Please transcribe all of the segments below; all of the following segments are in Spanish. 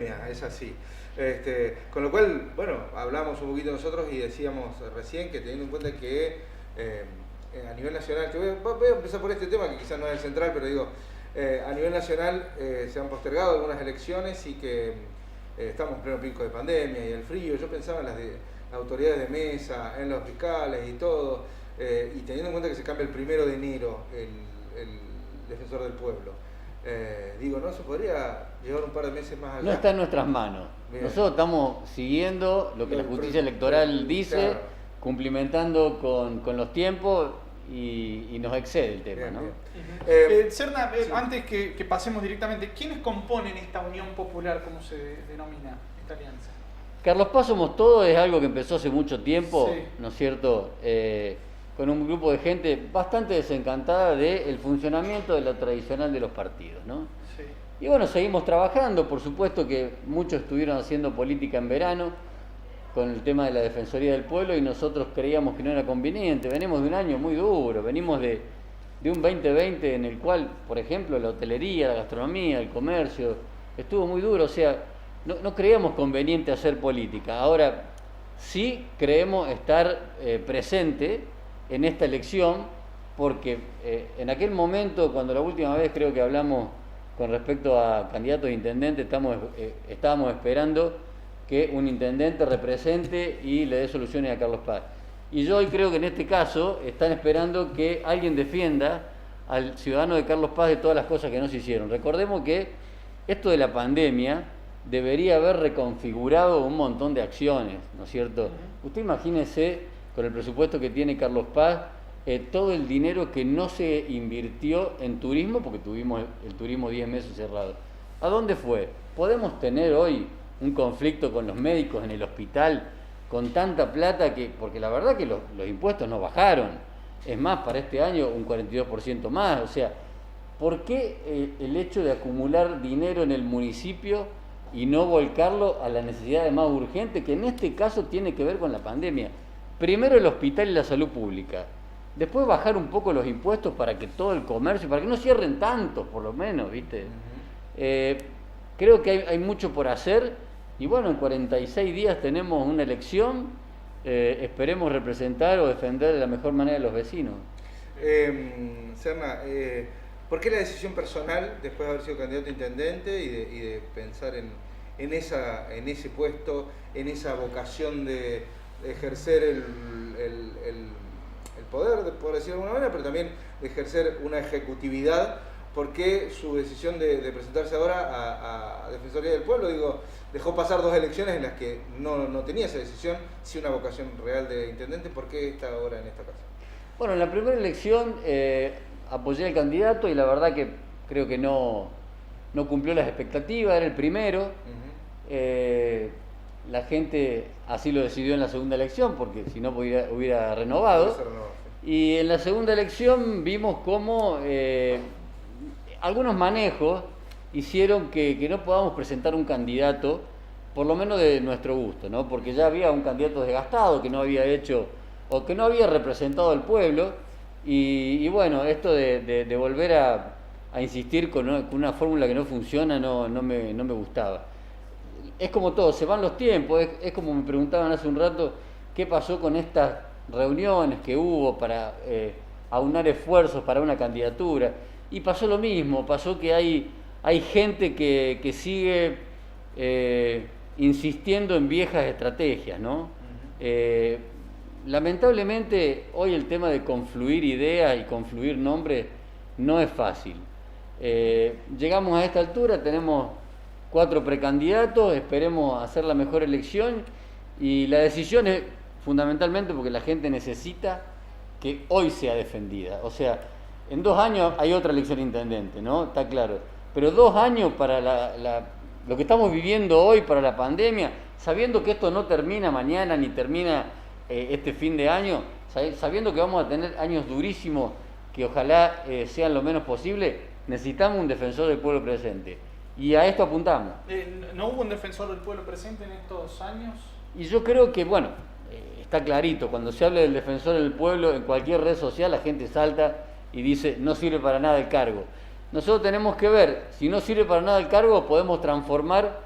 Es así. Con lo cual, bueno, hablamos un poquito nosotros y decíamos recién que teniendo en cuenta que a nivel nacional, voy a empezar por este tema que quizás no es el central, pero digo, a nivel nacional se han postergado algunas elecciones y que estamos en pleno pico de pandemia y el frío. Yo pensaba en las autoridades de mesa, en los fiscales y todo, y teniendo en cuenta que se cambia el 1 de enero el defensor del pueblo. Digo, ¿no se podría llevar un par de meses más allá? No está en nuestras manos. Bien. Nosotros estamos siguiendo lo que la justicia electoral dice, claro, cumplimentando con los tiempos y nos excede el tema, bien, ¿no? bien. Serna, Sí. antes que pasemos directamente, ¿quiénes componen esta Unión Popular, como se denomina esta alianza? Carlos Paz somos todos es algo que empezó hace mucho tiempo, Sí. ¿no es cierto? Con un grupo de gente bastante desencantada del funcionamiento de lo tradicional de los partidos, ¿no? Sí. Y bueno, seguimos trabajando, por supuesto que muchos estuvieron haciendo política en verano con el tema de la Defensoría del Pueblo y nosotros creíamos que no era conveniente. Venimos de un año muy duro, venimos de un 2020 en el cual, por ejemplo, la hotelería, la gastronomía, el comercio, estuvo muy duro, o sea, no creíamos conveniente hacer política. Ahora sí creemos estar presente en esta elección porque en aquel momento, cuando la última vez creo que hablamos con respecto a candidatos a intendente, estábamos esperando que un intendente represente y le dé soluciones a Carlos Paz. Y yo hoy creo que en este caso están esperando que alguien defienda al ciudadano de Carlos Paz de todas las cosas que no se hicieron. Recordemos que esto de la pandemia debería haber reconfigurado un montón de acciones, ¿no es cierto? Usted imagínese, con el presupuesto que tiene Carlos Paz, todo el dinero que no se invirtió en turismo, porque tuvimos el turismo 10 meses cerrado. ¿A dónde fue? ¿Podemos tener hoy un conflicto con los médicos en el hospital con tanta plata porque la verdad que los impuestos no bajaron? Es más, para este año un 42% más. O sea, ¿por qué el hecho de acumular dinero en el municipio y no volcarlo a la necesidad más urgente, que en este caso tiene que ver con la pandemia? Primero el hospital y la salud pública. Después bajar un poco los impuestos para que todo el comercio, para que no cierren tantos, por lo menos, ¿viste? Creo que hay mucho por hacer y bueno, en 46 días tenemos una elección, esperemos representar o defender de la mejor manera a los vecinos. Serna, ¿por qué la decisión personal, después de haber sido candidato a intendente y de pensar en ese puesto, en esa vocación de ejercer el poder, por decirlo de alguna manera, pero también de ejercer una ejecutividad? ¿Por qué su decisión de presentarse ahora a Defensoría del Pueblo? Digo, dejó pasar 2 elecciones en las que no tenía esa decisión, sí una vocación real de intendente. ¿Por qué está ahora en esta casa? Bueno, en la primera elección apoyé al candidato y la verdad que creo que no cumplió las expectativas, era el primero. La gente así lo decidió en la segunda elección, porque si no hubiera renovado. Y en la segunda elección vimos cómo algunos manejos hicieron que no podamos presentar un candidato, por lo menos de nuestro gusto, ¿no? Porque ya había un candidato desgastado que no había hecho o que no había representado al pueblo. Y bueno, esto de volver a insistir con una fórmula que no funciona no me gustaba. Es como todo, se van los tiempos, es como me preguntaban hace un rato qué pasó con estas reuniones que hubo para aunar esfuerzos para una candidatura. Y pasó lo mismo, pasó que hay gente que sigue insistiendo en viejas estrategias, ¿no? Lamentablemente hoy el tema de confluir ideas y confluir nombres no es fácil. Llegamos a esta altura, tenemos 4 precandidatos, esperemos hacer la mejor elección y la decisión es fundamentalmente porque la gente necesita que hoy sea defendida. O sea, en 2 años hay otra elección de intendente, ¿no? Está claro. Pero 2 años para lo que estamos viviendo hoy, para la pandemia, sabiendo que esto no termina mañana ni termina este fin de año, sabiendo que vamos a tener años durísimos que ojalá sean lo menos posible, necesitamos un defensor del pueblo presente. Y a esto apuntamos. ¿No hubo un defensor del pueblo presente en estos años? Y yo creo que, bueno, está clarito, cuando se habla del defensor del pueblo, en cualquier red social la gente salta y dice, no sirve para nada el cargo. Nosotros tenemos que ver, si no sirve para nada el cargo, podemos transformar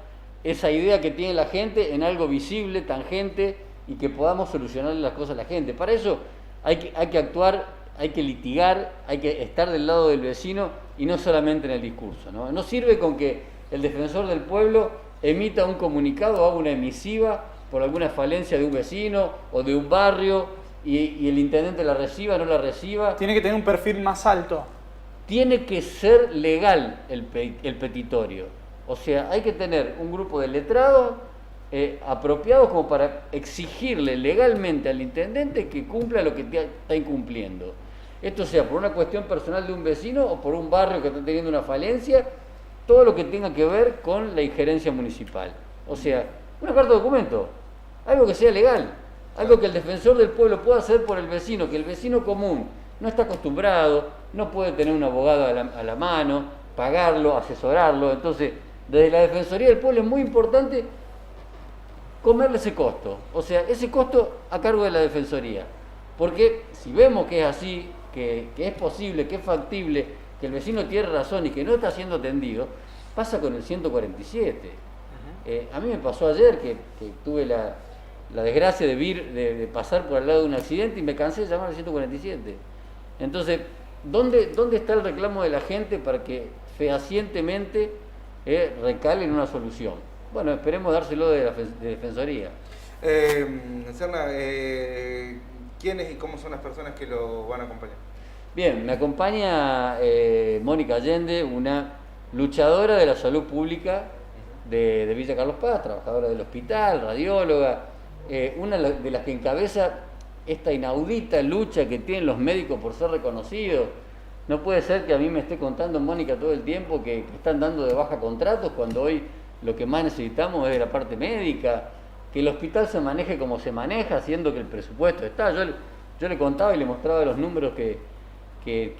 esa idea que tiene la gente en algo visible, tangente, y que podamos solucionarle las cosas a la gente. Para eso hay que actuar, hay que litigar, hay que estar del lado del vecino y no solamente en el discurso, ¿no? No sirve con que el defensor del pueblo emita un comunicado o haga una emisiva por alguna falencia de un vecino o de un barrio y el intendente la reciba, no la reciba. Tiene que tener un perfil más alto. Tiene que ser legal el petitorio. O sea, hay que tener un grupo de letrados apropiados como para exigirle legalmente al intendente que cumpla lo que está incumpliendo. Esto sea por una cuestión personal de un vecino o por un barrio que está teniendo una falencia, todo lo que tenga que ver con la injerencia municipal. O sea, una carta de documento, algo que sea legal, algo que el defensor del pueblo pueda hacer por el vecino, que el vecino común no está acostumbrado, no puede tener un abogado a la mano, pagarlo, asesorarlo. Entonces, desde la Defensoría del Pueblo es muy importante comerle ese costo, o sea, ese costo a cargo de la Defensoría. Porque si vemos que es así, que es posible, que es factible, que el vecino tiene razón y que no está siendo atendido, pasa con el 147. A mí me pasó ayer que tuve la desgracia de pasar por al lado de un accidente y me cansé de llamar al 147. Entonces, ¿dónde está el reclamo de la gente para que fehacientemente recalen una solución? Bueno, esperemos dárselo de Defensoría. Serna, ¿quiénes y cómo son las personas que lo van a acompañar? Bien, me acompaña Mónica Allende, una luchadora de la salud pública de Villa Carlos Paz, trabajadora del hospital, radióloga, una de las que encabeza esta inaudita lucha que tienen los médicos por ser reconocidos. No puede ser que a mí me esté contando Mónica todo el tiempo que están dando de baja contratos cuando hoy lo que más necesitamos es de la parte médica, que el hospital se maneje como se maneja, siendo que el presupuesto está. Yo le contaba y le mostraba los números que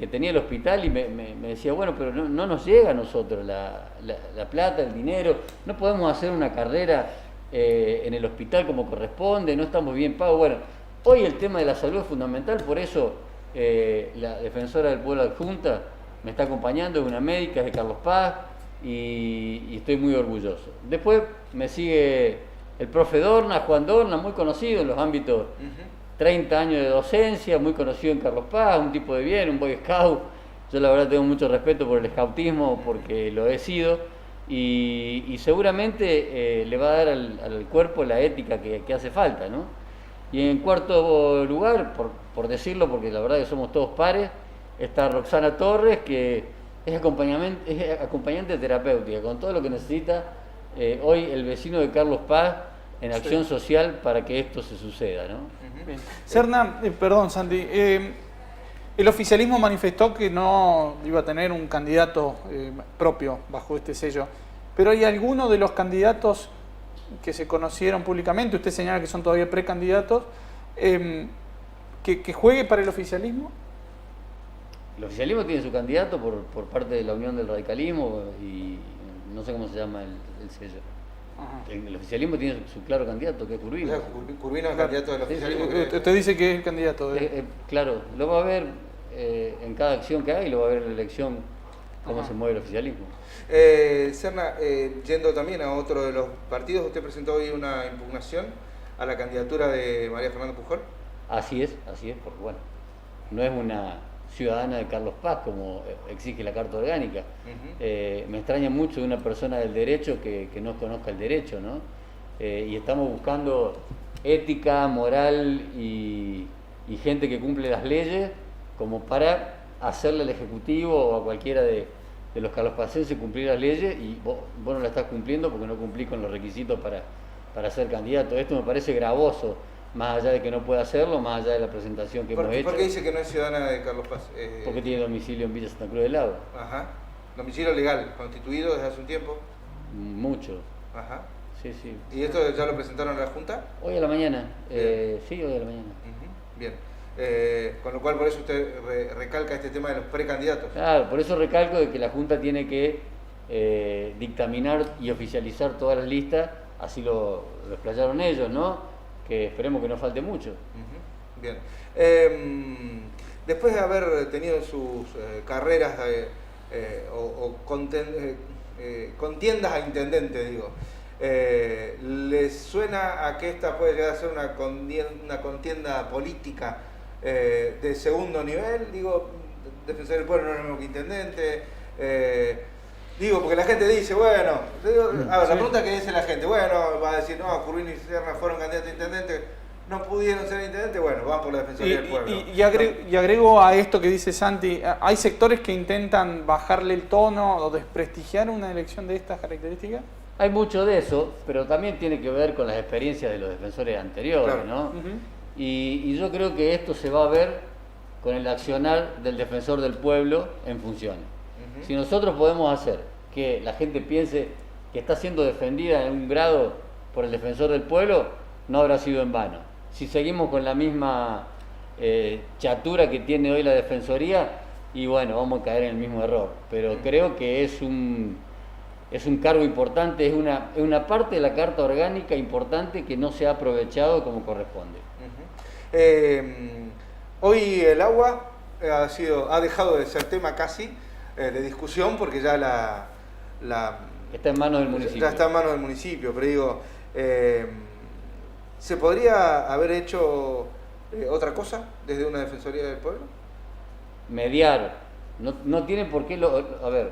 tenía el hospital y me decía, bueno, pero no nos llega a nosotros la plata, el dinero, no podemos hacer una carrera en el hospital como corresponde, no estamos bien pagos. Bueno, hoy el tema de la salud es fundamental, por eso la Defensora del Pueblo Adjunta me está acompañando, es una médica de Carlos Paz y estoy muy orgulloso. Después me sigue el profe Dorna, Juan Dorna, muy conocido en los ámbitos, 30 años de docencia, muy conocido en Carlos Paz, un tipo de bien, un boy scout. Yo la verdad tengo mucho respeto por el scoutismo porque lo he sido y seguramente le va a dar al cuerpo la ética que hace falta, ¿no? Y en cuarto lugar, por decirlo, porque la verdad que somos todos pares, está Roxana Torres, que es acompañante terapéutica, con todo lo que necesita hoy el vecino de Carlos Paz en acción social para que esto se suceda, ¿no? Bien. Serna, perdón Santi, el oficialismo manifestó que no iba a tener un candidato propio bajo este sello, pero ¿hay alguno de los candidatos que se conocieron públicamente, usted señala que son todavía precandidatos, que juegue para el oficialismo? El oficialismo tiene su candidato por parte de la Unión del Radicalismo y no sé cómo se llama el sello. El oficialismo tiene su claro candidato, que es Curvino. O sea, Curvino es el candidato del oficialismo. Usted dice que es el candidato. Claro, lo va a ver en cada acción que hay, lo va a ver en la elección, cómo se mueve el oficialismo. Serna, yendo también a otro de los partidos, usted presentó hoy una impugnación a la candidatura de María Fernanda Pujol. Así es, porque bueno, no es una ciudadana de Carlos Paz como exige la Carta Orgánica. Me extraña mucho de una persona del derecho que no conozca el derecho, ¿no? Y estamos buscando ética, moral y gente que cumple las leyes como para hacerle al Ejecutivo o a cualquiera de los carlospacenses cumplir las leyes y vos no la estás cumpliendo porque no cumplís con los requisitos para ser candidato. Esto me parece gravoso, más allá de que no pueda hacerlo, más allá de la presentación que hemos hecho. ¿Por qué dice que no es ciudadana de Carlos Paz? Porque tiene domicilio en Villa Santa Cruz del Lago. Ajá. Domicilio legal, constituido desde hace un tiempo. Mucho. Ajá. Sí. ¿Y esto ya lo presentaron a la Junta? Hoy a la mañana. Sí, hoy a la mañana. Bien. Con lo cual por eso usted recalca este tema de los precandidatos. Claro, por eso recalco de que la Junta tiene que dictaminar y oficializar todas las listas, así lo explayaron ellos, ¿no? Que esperemos que no falte mucho. Bien. Después de haber tenido sus carreras o contiendas a intendente, digo, ¿les suena a que esta puede llegar a ser una contienda política de segundo nivel? Digo, defensor del pueblo no es lo mismo que intendente. Digo, porque la gente dice, bueno, la pregunta que dice la gente, bueno, va a decir, no, Curvino y Serna fueron candidatos a intendente, no pudieron ser intendentes, bueno, van por la Defensoría del Pueblo. Y agrego a esto que dice Santi, ¿hay sectores que intentan bajarle el tono o desprestigiar una elección de estas características? Hay mucho de eso, pero también tiene que ver con las experiencias de los defensores anteriores, claro, ¿no? Y yo creo que esto se va a ver con el accionar del defensor del pueblo en funciones. Si nosotros podemos hacer que la gente piense que está siendo defendida en un grado por el defensor del pueblo, no habrá sido en vano. Si seguimos con la misma chatura que tiene hoy la Defensoría, y bueno, vamos a caer en el mismo error. Pero creo que es un cargo importante, es una parte de la Carta Orgánica importante que no se ha aprovechado como corresponde. Hoy el agua ha dejado de ser tema casi de discusión porque ya está en manos del municipio. Ya está en manos del municipio, pero digo, ¿se podría haber hecho otra cosa desde una Defensoría del Pueblo? Mediar. No tiene por qué a ver,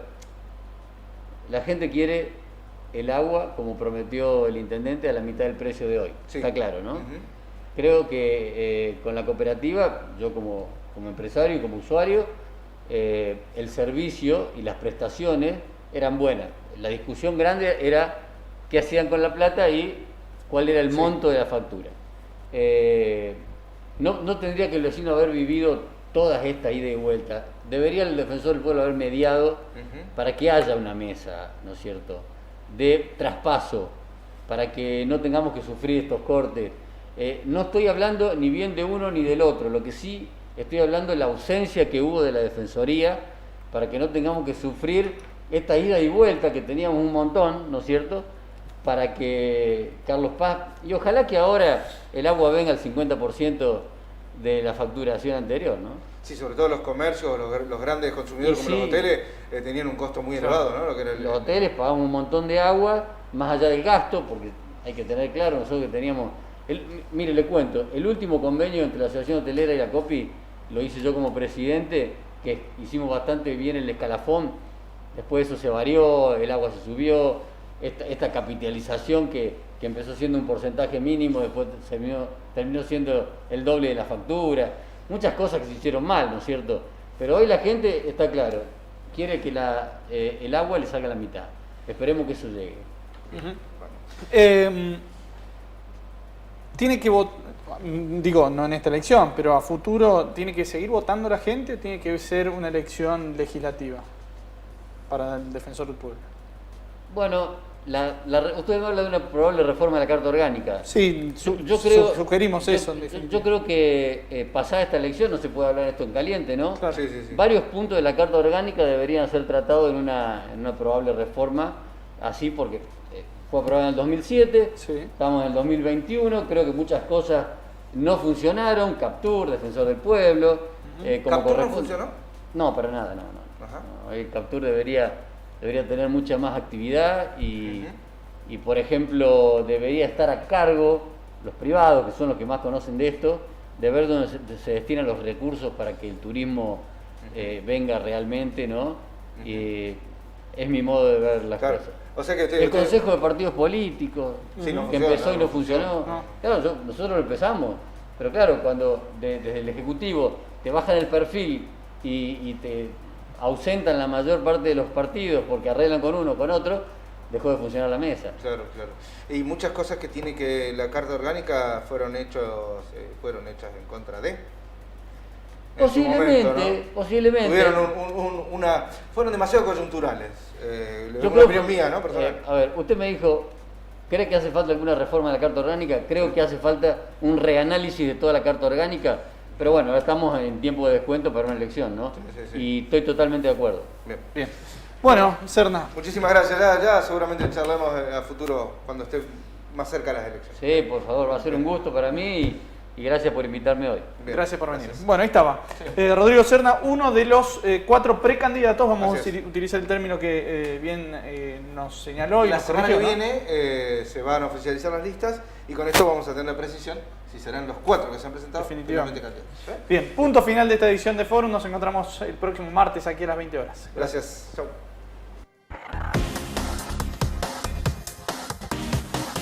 la gente quiere el agua, como prometió el intendente, a la mitad del precio de hoy. Sí. Está claro, ¿no? Creo que con la cooperativa, yo como empresario y como usuario, el servicio y las prestaciones eran buenas. La discusión grande era qué hacían con la plata y cuál era el monto de la factura. No tendría que el vecino haber vivido todas estas ida y vuelta. Debería el defensor del pueblo haber mediado para que haya una mesa, ¿no es cierto?, de traspaso, para que no tengamos que sufrir estos cortes. No estoy hablando ni bien de uno ni del otro, lo que sí estoy hablando de la ausencia que hubo de la Defensoría, para que no tengamos que sufrir esta ida y vuelta que teníamos un montón, ¿no es cierto?, para que Carlos Paz, y ojalá que ahora el agua venga al 50% de la facturación anterior, ¿no? Sí, sobre todo los comercios, los grandes consumidores como los hoteles tenían un costo muy elevado, ¿no? Los hoteles pagamos un montón de agua, más allá del gasto, porque hay que tener claro, nosotros que teníamos... mire, le cuento, el último convenio entre la Asociación Hotelera y la COPI lo hice yo como presidente, que hicimos bastante bien el escalafón, después eso se varió, el agua se subió, esta capitalización que empezó siendo un porcentaje mínimo, después terminó siendo el doble de la factura, muchas cosas que se hicieron mal, ¿no es cierto? Pero hoy la gente, está claro, quiere que el agua le salga a la mitad. Esperemos que eso llegue. Tiene que votar, digo, no en esta elección, pero a futuro, ¿tiene que seguir votando la gente o tiene que ser una elección legislativa para el defensor del pueblo? Bueno, usted me habla de una probable reforma de la Carta Orgánica. Sí, sugerimos eso. Yo creo que pasada esta elección, no se puede hablar de esto en caliente, ¿no? Claro. Sí. Varios puntos de la Carta Orgánica deberían ser tratados en una probable reforma, así porque fue aprobada en el 2007, estamos en el 2021, creo que muchas cosas no funcionaron, Captur, Defensor del Pueblo. ¿Captur no funcionó? No, para nada, no. El Captur debería tener mucha más actividad y, por ejemplo, debería estar a cargo los privados, que son los que más conocen de esto, de ver dónde se destinan los recursos para que el turismo venga realmente, ¿no? Es mi modo de ver las cosas. O sea que el Consejo de Partidos Políticos, que empezó y no funcionó. Claro, nosotros lo empezamos, pero claro, cuando desde el Ejecutivo te bajan el perfil y te ausentan la mayor parte de los partidos porque arreglan con uno o con otro, dejó de funcionar la mesa. Claro. Y muchas cosas que tiene que la Carta Orgánica fueron hechas en contra de. Posiblemente. Fueron demasiado coyunturales. Yo creo opinión mía, ¿no? Personal. A ver, usted me dijo, ¿cree que hace falta alguna reforma de la Carta Orgánica? Creo que hace falta un reanálisis de toda la Carta Orgánica. Pero bueno, ahora estamos en tiempo de descuento para una elección, ¿no? Sí. Y estoy totalmente de acuerdo. Bien. Bueno, Serna. Muchísimas gracias. Ya seguramente charlamos a futuro cuando esté más cerca de las elecciones. Sí, por favor, va a ser un gusto para mí y gracias por invitarme hoy. Bien, Gracias por venir. gracias. Bueno, ahí estaba. Rodrigo Serna, uno de los 4 precandidatos, vamos Así a es. utilizar el término que bien nos señaló y La nos semana que corrigió, ¿no? viene se van a oficializar las listas y con esto vamos a tener la precisión si serán los 4 que se han presentado Definitivamente. finalmente candidatos. Bien, punto final de esta edición de Fórum. Nos encontramos el próximo martes aquí a las 20 horas. Gracias. Chau.